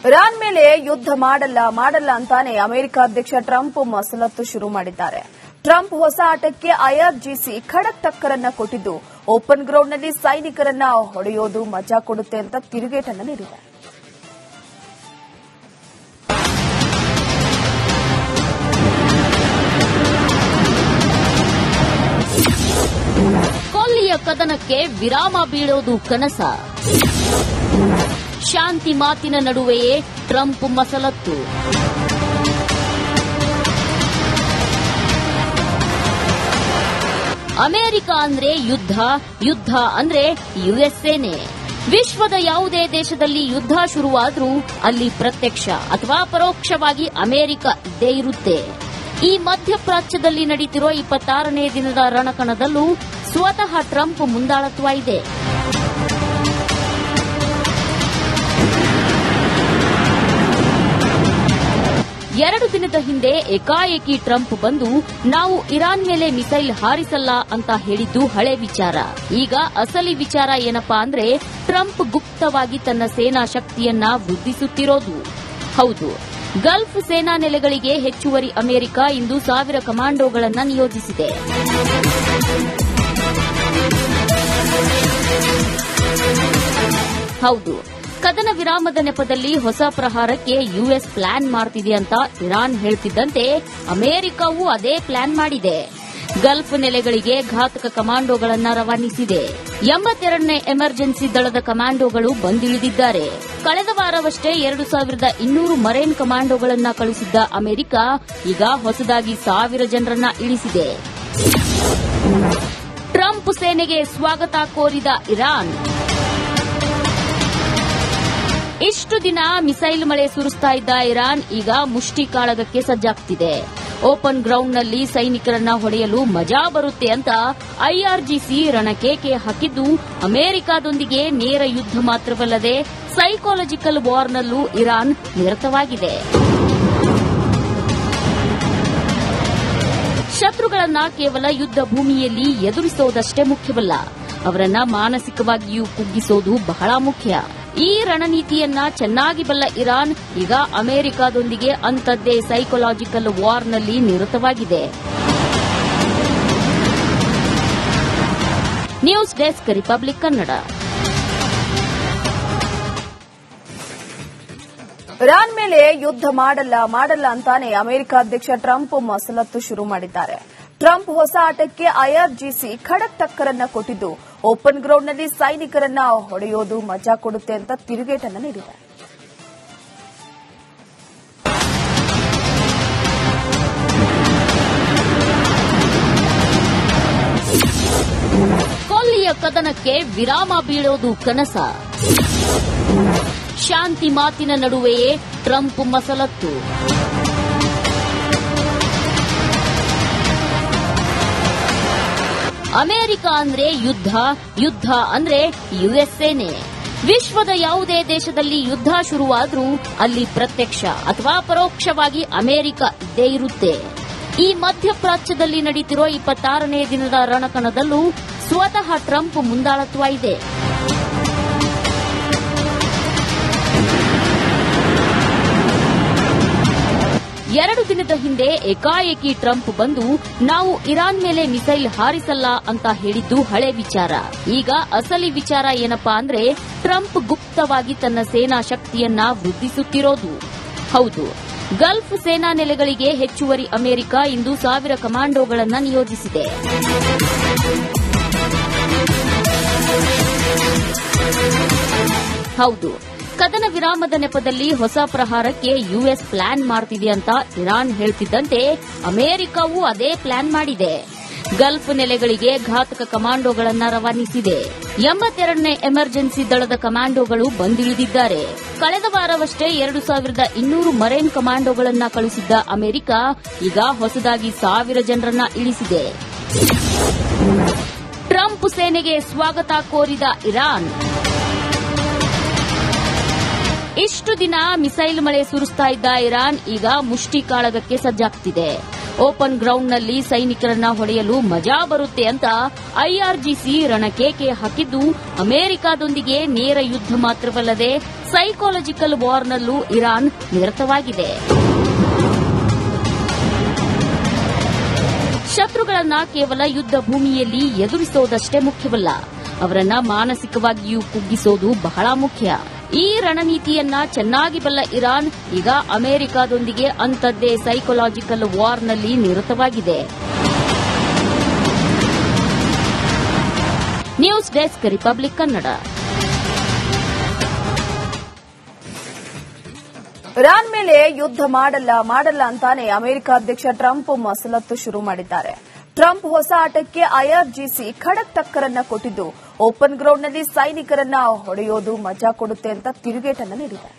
Iran ಮೇಲೆ ಯುದ್ಧ ಮಾಡಲ್ಲ ಅಂತಾನೆ ಅಮೆರಿಕ ಅಧ್ಯಕ್ಷ ಟ್ರಂಪ್ ಮಸಲತ್ತು ಶುರು ಮಾಡಿದ್ದಾರೆ. ಟ್ರಂಪ್ ಹೊಸ ಆಟಕ್ಕೆ ಐಆರ್ಜಿಸಿ ಖಡಕ್ ಟಕ್ಕರನ್ನ ಕೊಟ್ಟಿದ್ದು, ಓಪನ್ ಗ್ರೌಂಡ್ನಲ್ಲಿ ಸೈನಿಕರನ್ನ ಹೊಡೆಯೋದು ಮಜಾ ಕೊಡುತ್ತೆ ಅಂತ ತಿರುಗೇಟನ್ನ ನೀಡಿದೆ. ಕೊಲ್ಲಿಯ ಕದನಕ್ಕೆ ವಿರಾಮ ಬೀಳೋದು ಕನಸ. ಶಾಂತಿ ಮಾತಿನ ನಡುವೆಯೇ ಟ್ರಂಪ್ ಮಸಲತ್ತು. ಅಮೆರಿಕ ಅಂದ್ರೆ ಯುದ್ಧ ಅಂದ್ರೆ ಯುಎಸ್ಎನೇ. ವಿಶ್ವದ ಯಾವುದೇ ದೇಶದಲ್ಲಿ ಯುದ್ಧ ಶುರುವಾದ್ರೂ ಅಲ್ಲಿ ಪ್ರತ್ಯಕ್ಷ ಅಥವಾ ಪರೋಕ್ಷವಾಗಿ ಅಮೆರಿಕ ಇದ್ದೇ ಇರುತ್ತೆ. ಈ ಮಧ್ಯಪ್ರಾಚ್ಯದಲ್ಲಿ ನಡೀತಿರೋ 26ನೇ ದಿನದ ರಣಕಣದಲ್ಲೂ ಸ್ವತಃ ಟ್ರಂಪ್ ಮುಂದಾಳತ್ವ ಇದೆ. ಎರಡು ದಿನದ ಹಿಂದೆ ಏಕಾಏಕಿ ಟ್ರಂಪ್ ಬಂದು ನಾವು ಇರಾನ್ ಮೇಲೆ ಮಿಸೈಲ್ ಹಾರಿಸಲ್ಲ ಅಂತ ಹೇಳಿದ್ದು ಹಳೆ ವಿಚಾರ. ಈಗ ಅಸಲಿ ವಿಚಾರ ಏನಪ್ಪಾ ಅಂದ್ರೆ ಟ್ರಂಪ್ ಗುಪ್ತವಾಗಿ ತನ್ನ ಸೇನಾ ಶಕ್ತಿಯನ್ನ ವೃದ್ಧಿಸುತ್ತಿರೋದು. ಹೌದು, ಗಲ್ಫ್ ಸೇನಾ ನೆಲೆಗಳಿಗೆ ಹೆಚ್ಚುವರಿ ಅಮೆರಿಕ ಇಂದು 1000 ಕಮಾಂಡೋಗಳನ್ನು ನಿಯೋಜಿಸಿದೆ. ಹೌದು, ಕದನ ವಿರಾಮದ ನೆಪದಲ್ಲಿ ಹೊಸ ಪ್ರಹಾರಕ್ಕೆ ಯುಎಸ್ ಪ್ಲಾನ್ ಮಾಡ್ತಿದೆ ಅಂತ ಇರಾನ್ ಹೇಳ್ತಿದ್ದಂತೆ ಅಮೆರಿಕವೂ ಅದೇ ಪ್ಲಾನ್ ಮಾಡಿದೆ. ಗಲ್ಫ್ ನೆಲೆಗಳಿಗೆ ಘಾತಕ ಕಮಾಂಡೋಗಳನ್ನು ರವಾನಿಸಿದೆ. 82ನೇ ಎಮರ್ಜೆನ್ಸಿ ದಳದ ಕಮಾಂಡೋಗಳು ಬಂದಿಳಿದಿದ್ದಾರೆ. ಕಳೆದ ವಾರವಷ್ಟೇ 2200 ಮರೈನ್ ಕಮಾಂಡೋಗಳನ್ನು ಕಳುಹಿಸಿದ್ದ ಅಮೆರಿಕ ಈಗ ಹೊಸದಾಗಿ 1000 ಜನರನ್ನ ಇಳಿಸಿದೆ. ಟ್ರಂಪ್ ಸೇನೆಗೆ ಸ್ವಾಗತ ಕೋರಿದ ಇರಾನ್ ಇಷ್ಟು ದಿನ ಮಿಸೈಲ್ ಮಳೆ ಸುರಿಸ್ತಾ ಇದ್ದ ಇರಾನ್ ಈಗ ಮುಷ್ಟಿ ಕಾಳಗಕ್ಕೆ ಸಜ್ಜಾಗ್ತಿದೆ. ಓಪನ್ ಗ್ರೌಂಡ್ನಲ್ಲಿ ಸೈನಿಕರನ್ನ ಹೊಡೆಯಲು ಮಜಾ ಬರುತ್ತೆ ಅಂತ ಐಆರ್ಜಿಸಿ ರಣಕೇಕೆ ಹಾಕಿದ್ದು, ಅಮೆರಿಕದೊಂದಿಗೆ ನೇರ ಯುದ್ಧ ಮಾತ್ರವಲ್ಲದೆ ಸೈಕಾಲಜಿಕಲ್ ವಾರ್ನಲ್ಲೂ ಇರಾನ್ ನಿರತವಾಗಿದೆ. ಶತ್ರುಗಳನ್ನ ಕೇವಲ ಯುದ್ಧ ಭೂಮಿಯಲ್ಲಿ ಎದುರಿಸೋದಷ್ಟೇ ಮುಖ್ಯವಲ್ಲ, ಅವರನ್ನ ಮಾನಸಿಕವಾಗಿಯೂ ಕುಗ್ಗಿಸೋದು ಬಹಳ ಮುಖ್ಯ. ಈ ರಣನೀತಿಯನ್ನ ಚೆನ್ನಾಗಿ ಬಲ್ಲ ಇರಾನ್ ಈಗ ಅಮೆರಿಕದೊಂದಿಗೆ ಅಂಥದ್ದೇ ಸೈಕಾಲಜಿಕಲ್ ವಾರ್ನಲ್ಲಿ ನಿರತವಾಗಿದೆ. News desk, republic Kannada. Iran ಮೇಲೆ ಯುದ್ಧ ಮಾಡಲ್ಲ ಅಂತಾನೆ ಅಮೆರಿಕ ಅಧ್ಯಕ್ಷ ಟ್ರಂಪ್ ಮಸಲತ್ತು ಶುರು ಮಾಡಿದ್ದಾರೆ. ಟ್ರಂಪ್ ಹೊಸ ಆಟಕ್ಕೆ ಐಆರ್ಜಿಸಿ ಖಡಕ್ ಟಕ್ಕರನ್ನ ಕೊಟ್ಟಿದ್ದು, ಓಪನ್ ಗ್ರೌಂಡ್ನಲ್ಲಿ ಸೈನಿಕರನ್ನ ಹೊಡೆಯೋದು ಮಜಾ ಕೊಡುತ್ತೆ ಅಂತ ತಿರುಗೇಟನ್ನ ನೀಡಿದೆ. ಕೊಲ್ಲಿಯ ಕದನಕ್ಕೆ ವಿರಾಮ ಬೀಳೋದು ಕನಸ. ಶಾಂತಿ ಮಾತಿನ ನಡುವೆಯೇ ಟ್ರಂಪ್ ಮಸಲತ್ತು. ಅಮೆರಿಕ ಅಂದ್ರೆ ಯುದ್ಧ ಅಂದ್ರೆ ಯುಎಸ್ಎನೇ. ವಿಶ್ವದ ಯಾವುದೇ ದೇಶದಲ್ಲಿ ಯುದ್ಧ ಶುರುವಾದ್ರೂ ಅಲ್ಲಿ ಪ್ರತ್ಯಕ್ಷ ಅಥವಾ ಪರೋಕ್ಷವಾಗಿ ಅಮೆರಿಕ ಇದ್ದೇ ಇರುತ್ತೆ. ಈ ಮಧ್ಯಪ್ರಾಚ್ಯದಲ್ಲಿ ನಡೀತಿರೋ 26ನೇ ದಿನದ ರಣಕಣದಲ್ಲೂ ಸ್ವತಃ ಟ್ರಂಪ್ ಮುಂದಾಳತ್ವ ಇದೆ. ಎರಡು ದಿನದ ಹಿಂದೆ ಏಕಾಏಕಿ ಟ್ರಂಪ್ ಬಂದು ನಾವು ಇರಾನ್ ಮೇಲೆ ಮಿಸೈಲ್ ಹಾರಿಸಲ್ಲ ಅಂತ ಹೇಳಿದ್ದು ಹಳೆ ವಿಚಾರ. ಈಗ ಅಸಲಿ ವಿಚಾರ ಏನಪ್ಪಾ ಅಂದ್ರೆ ಟ್ರಂಪ್ ಗುಪ್ತವಾಗಿ ತನ್ನ ಸೇನಾ ಶಕ್ತಿಯನ್ನ ವೃದ್ಧಿಸುತ್ತಿರೋದು. ಹೌದು, ಗಲ್ಫ್ ಸೇನಾ ನೆಲೆಗಳಿಗೆ ಹೆಚ್ಚುವರಿ ಅಮೆರಿಕ ಇಂದು 1000 ಕಮಾಂಡೋಗಳನ್ನು ನಿಯೋಜಿಸಿದೆ. ಹೌದು, ಕದನ ವಿರಾಮದ ನೆಪದಲ್ಲಿ ಹೊಸ ಪ್ರಹಾರಕ್ಕೆ ಯುಎಸ್ ಪ್ಲಾನ್ ಮಾಡ್ತಿದೆ ಅಂತ ಇರಾನ್ ಹೇಳ್ತಿದ್ದಂತೆ ಅಮೆರಿಕವೂ ಅದೇ ಪ್ಲಾನ್ ಮಾಡಿದೆ. ಗಲ್ಫ್ ನೆಲೆಗಳಿಗೆ ಘಾತಕ ಕಮಾಂಡೋಗಳನ್ನು ರವಾನಿಸಿದೆ. 82ನೇ ಎಮರ್ಜೆನ್ಸಿ ದಳದ ಕಮಾಂಡೋಗಳು ಬಂದಿಳಿದಿದ್ದಾರೆ. ಕಳೆದ ವಾರವಷ್ಟೇ 2200 ಮರೈನ್ ಕಮಾಂಡೋಗಳನ್ನು ಕಳುಹಿಸಿದ್ದ ಅಮೆರಿಕ ಈಗ ಹೊಸದಾಗಿ 1000 ಜನರನ್ನ ಇಳಿಸಿದೆ. ಟ್ರಂಪ್ ಸೇನೆಗೆ ಸ್ವಾಗತ ಕೋರಿದ ಇರಾನ್ ಇಷ್ಟು ದಿನ ಮಿಸೈಲ್ ಮಳೆ ಸುರಿಸ್ತಾ ಇದ್ದ ಇರಾನ್ ಈಗ ಮುಷ್ಟಿ ಕಾಳಗಕ್ಕೆ ಸಜ್ಜಾಗ್ತಿದೆ. ಓಪನ್ ಗ್ರೌಂಡ್ನಲ್ಲಿ ಸೈನಿಕರನ್ನ ಹೊಡೆಯಲು ಮಜಾ ಬರುತ್ತೆ ಅಂತ ಐಆರ್ಜಿಸಿ ರಣಕೇಕೆ ಹಾಕಿದ್ದು ಅಮೆರಿಕದೊಂದಿಗೆ ನೇರ ಯುದ್ಧ ಮಾತ್ರವಲ್ಲದೆ ಸೈಕಾಲಜಿಕಲ್ ವಾರ್ನಲ್ಲೂ ಇರಾನ್ ನಿರತವಾಗಿದೆ. ಶತ್ರುಗಳನ್ನ ಕೇವಲ ಯುದ್ಧ ಭೂಮಿಯಲ್ಲಿ ಎದುರಿಸೋದಷ್ಟೇ ಮುಖ್ಯವಲ್ಲ, ಅವರನ್ನ ಮಾನಸಿಕವಾಗಿಯೂ ಕುಗ್ಗಿಸೋದು ಬಹಳ ಮುಖ್ಯ. ಈ ರಣನೀತಿಯನ್ನ ಚೆನ್ನಾಗಿ ಬಲ್ಲ ಇರಾನ್ ಈಗ ಅಮೆರಿಕದೊಂದಿಗೆ ಅಂಥದ್ದೇ ಸೈಕಾಲಜಿಕಲ್ ವಾರ್ನಲ್ಲಿ ನಿರತವಾಗಿದೆ. News desk republic Kannada. Iran ಮೇಲೆ ಯುದ್ಧ ಮಾಡಲ್ಲ ಅಂತಾನೆ ಅಮೆರಿಕ ಅಧ್ಯಕ್ಷ ಟ್ರಂಪ್ ಮಸಲತ್ತು ಶುರು ಮಾಡಿದ್ದಾರೆ. ಟ್ರಂಪ್ ಹೊಸ ಆಟಕ್ಕೆ ಐಆರ್ಜಿಸಿ ಖಡಕ್ ಟಕ್ಕರನ್ನ ಕೊಟ್ಟಿದ್ದು ಓಪನ್ ಗ್ರೌಂಡ್ನಲ್ಲಿ ಸೈನಿಕರನ್ನ ಹೊಡೆಯೋದು ಮಜಾ ಕೊಡುತ್ತೆ ಅಂತ ತಿರುಗೇಟನ್ನ ನೀಡಿದ್ದಾರೆ.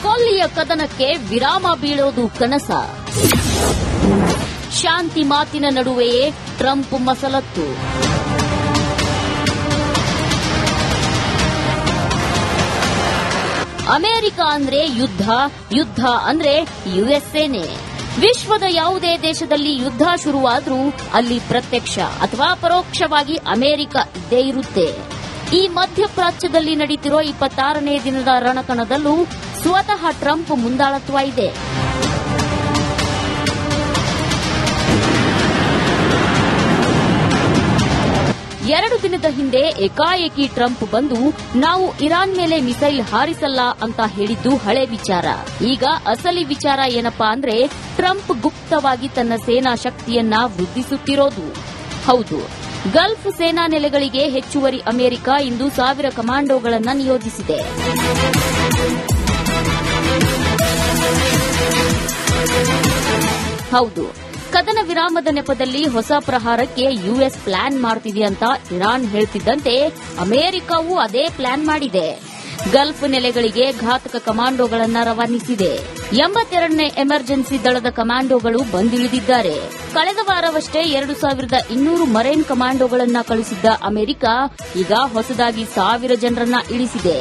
ಕೊಲ್ಲಿಯ ಕದನಕ್ಕೆ ವಿರಾಮ ಬೀಳೋದು ಕನಸ. ಶಾಂತಿ ಮಾತಿನ ನಡುವೆಯೇ ಟ್ರಂಪ್ ಮಸಲತ್ತು. ಅಮೆರಿಕ ಅಂದ್ರೆ ಯುದ್ಧ ಅಂದ್ರೆ ಯುಎಸ್ಎನೇ. ವಿಶ್ವದ ಯಾವುದೇ ದೇಶದಲ್ಲಿ ಯುದ್ಧ ಶುರುವಾದ್ರೂ ಅಲ್ಲಿ ಪ್ರತ್ಯಕ್ಷ ಅಥವಾ ಪರೋಕ್ಷವಾಗಿ ಅಮೆರಿಕ ಇದ್ದೇ ಇರುತ್ತೆ. ಈ ಮಧ್ಯಪ್ರಾಚ್ಯದಲ್ಲಿ ನಡೀತಿರೋ 26ನೇ ದಿನದ ರಣಕಣದಲ್ಲೂ ಸ್ವತಃ ಟ್ರಂಪ್ ಮುಂದಾಳತ್ವ ಇದೆ. ಎರಡು ದಿನದ ಹಿಂದೆ ಏಕಾಏಕಿ ಟ್ರಂಪ್ ಬಂದು ನಾವು ಇರಾನ್ ಮೇಲೆ ಮಿಸೈಲ್ ಹಾರಿಸಲ್ಲ ಅಂತ ಹೇಳಿದ್ದು ಹಳೆ ವಿಚಾರ. ಈಗ ಅಸಲಿ ವಿಚಾರ ಏನಪ್ಪಾ ಅಂದ್ರೆ ಟ್ರಂಪ್ ಗುಪ್ತವಾಗಿ ತನ್ನ ಸೇನಾ ಶಕ್ತಿಯನ್ನ ವೃದ್ಧಿಸುತ್ತಿರೋದು. ಹೌದು, ಗಲ್ಫ್ ಸೇನಾ ನೆಲೆಗಳಿಗೆ ಹೆಚ್ಚುವರಿ ಅಮೆರಿಕ ಇಂದು 1000 ಕಮಾಂಡೋಗಳನ್ನ ನಿಯೋಜಿಸಿದೆ. ಹೌದು, ಕದನ ವಿರಾಮದ ನೆಪದಲ್ಲಿ ಹೊಸ ಪ್ರಹಾರಕ್ಕೆ ಯುಎಸ್ ಪ್ಲಾನ್ ಮಾಡ್ತಿದೆ ಅಂತ ಇರಾನ್ ಹೇಳ್ತಿದ್ದಂತೆ ಅಮೆರಿಕವೂ ಅದೇ ಪ್ಲಾನ್ ಮಾಡಿದೆ. ಗಲ್ಫ್ ನೆಲೆಗಳಿಗೆ ಘಾತಕ ಕಮಾಂಡೋಗಳನ್ನ ರವಾನಿಸಿದೆ. 82ನೇ ಎಮರ್ಜೆನ್ಸಿ ದಳದ ಕಮಾಂಡೋಗಳು ಬಂದಿಳಿದಿದ್ದಾರೆ. ಕಳೆದ ವಾರವಷ್ಟೇ 2200 ಮರೈನ್ ಕಮಾಂಡೋಗಳನ್ನ ಕಳುಹಿಸಿದ್ದ ಅಮೆರಿಕ ಈಗ ಹೊಸದಾಗಿ 1000 ಜನರನ್ನ ಇಳಿಸಿದೆ.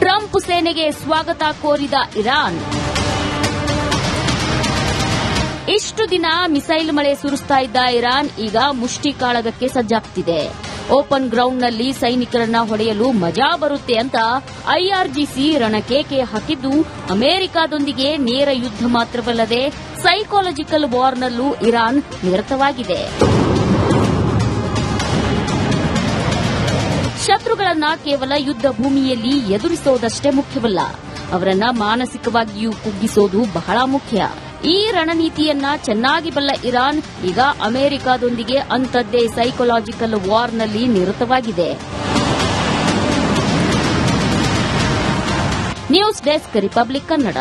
ಟ್ರಂಪ್ ಸೇನೆಗೆ ಸ್ವಾಗತ ಕೋರಿದ ಇರಾನ್ ಇಷ್ಟು ದಿನ ಮಿಸೈಲ್ ಮಳೆ ಸುರಿಸ್ತಾ ಇದ್ದ ಇರಾನ್ ಈಗ ಮುಷ್ಟಿ ಕಾಳಗಕ್ಕೆ ಸಜ್ಜಾಗ್ತಿದೆ. ಓಪನ್ ಗ್ರೌಂಡ್ನಲ್ಲಿ ಸೈನಿಕರನ್ನ ಹೊಡೆಯಲು ಮಜಾ ಬರುತ್ತೆ ಅಂತ ಐಆರ್ಜಿಸಿ ರಣಕೇಕೆ ಹಾಕಿದ್ದು ಅಮೆರಿಕದೊಂದಿಗೆ ನೇರ ಯುದ್ಧ ಮಾತ್ರವಲ್ಲದೆ ಸೈಕಾಲಜಿಕಲ್ ವಾರ್ನಲ್ಲೂ ಇರಾನ್ ನಿರತವಾಗಿದೆ. ಶತ್ರುಗಳನ್ನ ಕೇವಲ ಯುದ್ಧ ಭೂಮಿಯಲ್ಲಿ ಎದುರಿಸೋದಷ್ಟೇ ಮುಖ್ಯವಲ್ಲ, ಅವರನ್ನ ಮಾನಸಿಕವಾಗಿಯೂ ಕುಗ್ಗಿಸೋದು ಬಹಳ ಮುಖ್ಯ. ಈ ರಣನೀತಿಯನ್ನ ಚೆನ್ನಾಗಿ ಬಲ್ಲ ಇರಾನ್ ಈಗ ಅಮೆರಿಕದೊಂದಿಗೆ ಅಂಥದ್ದೇ ಸೈಕಾಲಜಿಕಲ್ ವಾರ್ನಲ್ಲಿ ನಿರತವಾಗಿದೆ. News desk republic Kannada.